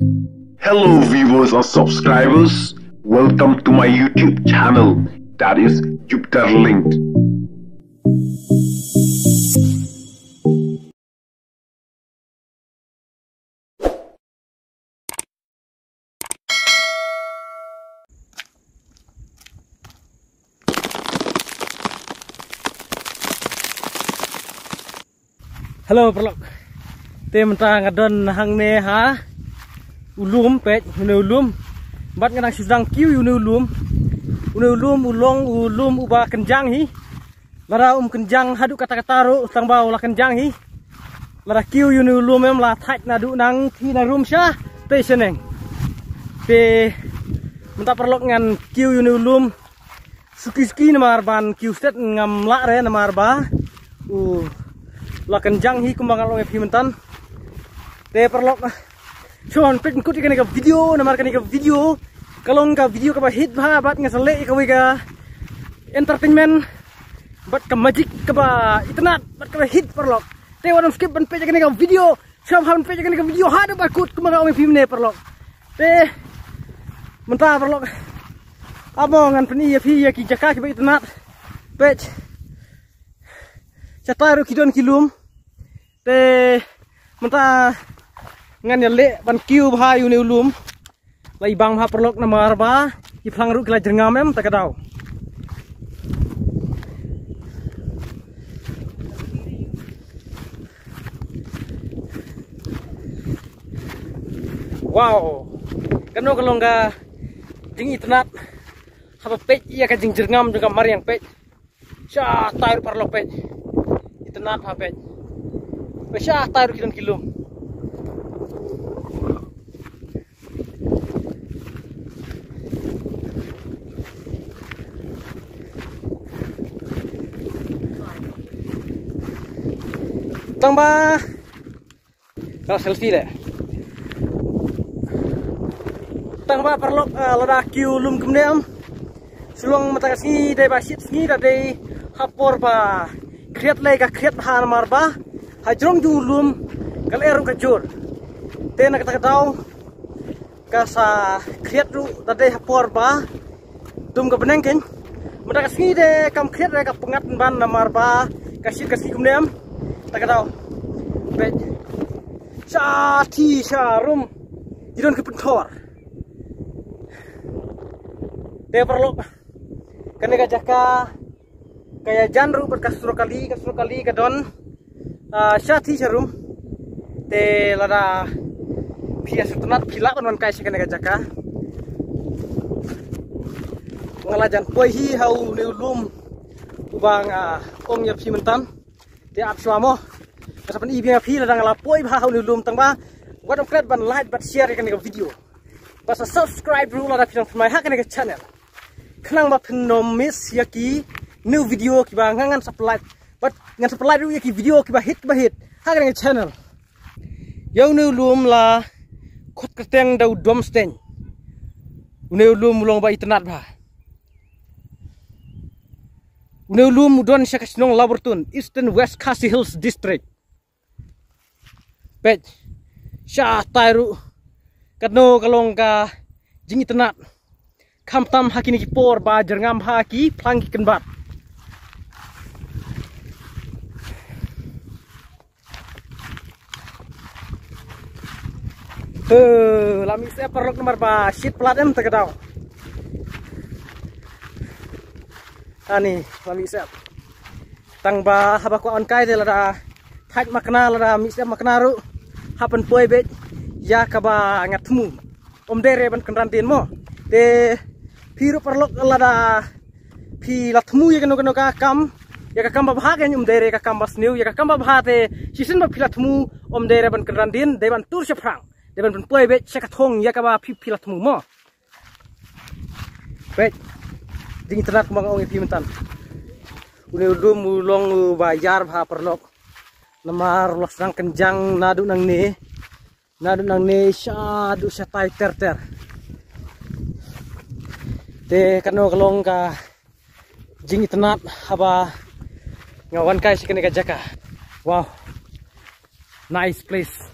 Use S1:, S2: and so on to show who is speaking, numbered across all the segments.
S1: Hello viewers or subscribers, welcome to my YouTube channel, that is Jupiter Linked.
S2: Hello perlok. Tem tang adon hang ne ha. Ulum pet ulum. Bat ngadang susang kiu ulum. Ulum uba kenjang hi. Lara kenjang hadu kata-kata ro tang bau la kenjang hi. Lara kiu ulum em la thaj nadu nang thi na room sha stationing. Te minta perlok ngan kiu ulum. Suki namar ban kiu stet ngam la re namar ba. La kenjang hi kumbang long pimentan te perlok chon pet kut ikan ka video namar kan ka video kalong ka video ka hit bha bat ngasale ka wiga entertainment bat ka magic ka ba itnat bat ka hit perlok te wadon skip ban pet ka video chom han pet ka video hada ba kut kumbang long pimne perlok te menta perlok abong ngan peni ya ki jaka ki ba itnat pet Cataru kidon kilum te menta ngan le ban kiu bha yu ne ulum lai bang bha perlok na marba i phlang ru kila jengam em ta kadau wow kano kalongga jing itnat haba pej iya ka jing jengam juga mariang pej sha tair perlok pej tenat hapet besar taruh kilom tambah kalau selfie deh tambah perlu lada kiulum kemudian sulung mata kasih dari basit sini dari hapor ba kriat lega kriat han marba hajrong julum kal eru kajur tena kata katau kasa kriat ru tade hapor ba dum ka benengken mata kasih de kam kriat lega pengat ban marba kasih kumnem tak katau bet syarum jidon ke pentor de perlu kan jaka kayak janru berkasur kali kadon syati serum te lada pia sutunat pila pan kai sekene jaka ngalajan poi hi hau neulum ubang om yer pimentan te ap swamo kasapan ibi pi lada ngala poi hau neulum tangba wadam kret ban like bat share kan video basa subscribe ru lada pinang my hakan channel kenang ba penom miss yaki new video kiba ngangan supply but ngan supply ru ki video kiba hit hakan nge channel yang new lum la khot keteng dau domsteng new lum mulong ba itnat ba new lum mudon syakasnong labortun eastern west khasi hills district pet sha tairu kadno kalong ka jing itnat khamtam hakini ki por ba jerngam haki plang ki kenbat lami saya perlok nomor ba sheet plat em terkedau ani lami saya tang ba haba ko on kai de lada thaj makna lada mi saya makna ru hapen poi bet ya kaba ngatmu om dere ban kenrantin mo te piru perlok lada pi latmu ya keno ka kam ya ka kam ba hagen om dere ka kam bas new ya ka kam ba te sisin ba pilatmu om dere ban kenrantin de ban tur seprang depan pun poi bet sekatong ya kaba pilat mu mo bet ding terat mang ong pimentan une ulum mulong bayar bha perlok namar los rang kenjang nadu nang ne syadu satai ter te kano kalong ka jing tenat haba ngawan kai sikene ka jaka wow nice place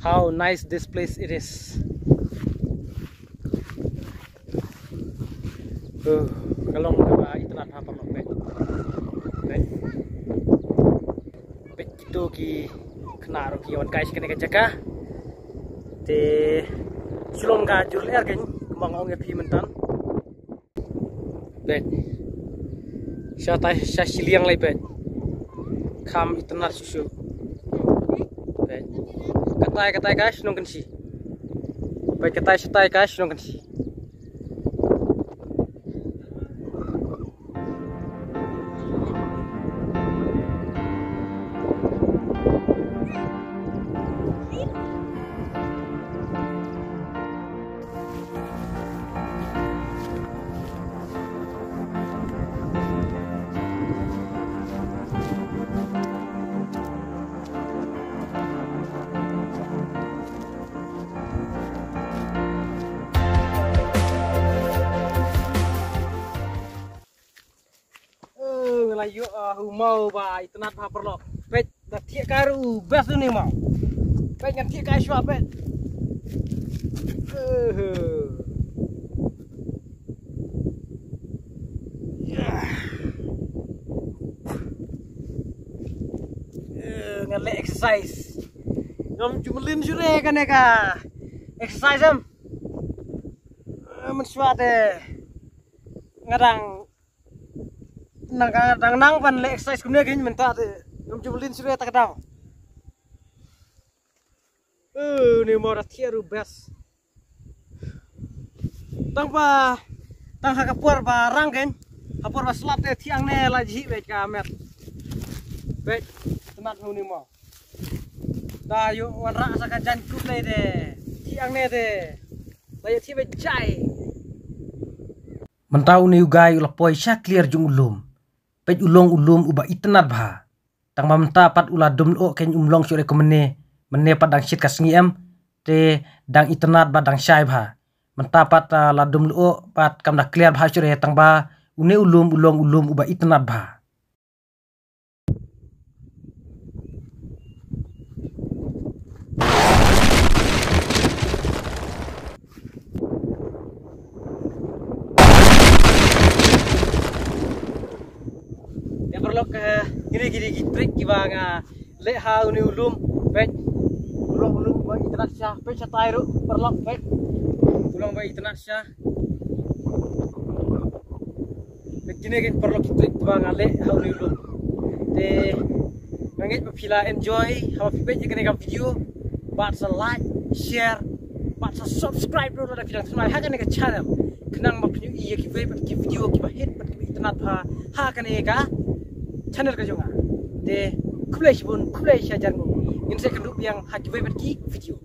S2: how nice this place it is. Kalong ba itanan ha parlok bet. Bet gitu ki kenaro ki on guys kene jaga. Te sulong ga jur ler gen mangong ya pi mentan. Bet. Sya siliang lai bet. Kam itanar susu. Bet. Katai guys nongkan si. Bet katai guys nongkan si. Ngelayu mau ba itenat ha perlok. Pet dah tiak karu best ni mau. Pet ngan tiak kayu pet. Ngan le exercise. Ngam jumelin sure kan ka. Exercise am. Mensuat ngadang nang pan le exercise kumne gin menta te ngam jumlin sure tak daw ni mo rathiaru bes tang hakapur ba ranggen hapur ba slap te thiang ne la ji be ka met be temat nu ni mo da yu wan ra sa ka jan ku le de thiang ne de la ye thi be chai mentau ni gai ula poi sha clear jung ulum pej ulong uba itenat bha tang mamta pat ula dum o ken umlong sure ko mene padang shit kasngi em te dang itenat ba dang shai bha menta pat la dum o pat kam da clear bha sure tang ba une ulum uba itenat bha perlok gini trik kiwang le ha uni ulum pet ulum ba itenat sya pet sa tairu perlok pet ulum ba itenat sya pet gini perlok trik kiwang le ha uni ulum te ngit pila enjoy ha pet gini kam video bat sa like share bat sa subscribe ro da video tsunai ha kan ke channel kenang ma pnyu iya ki video ki ba hit pat ki itenat ha kan ka channel ka jonga de kulai sibun kulai syajarmu in saya keduk yang haki video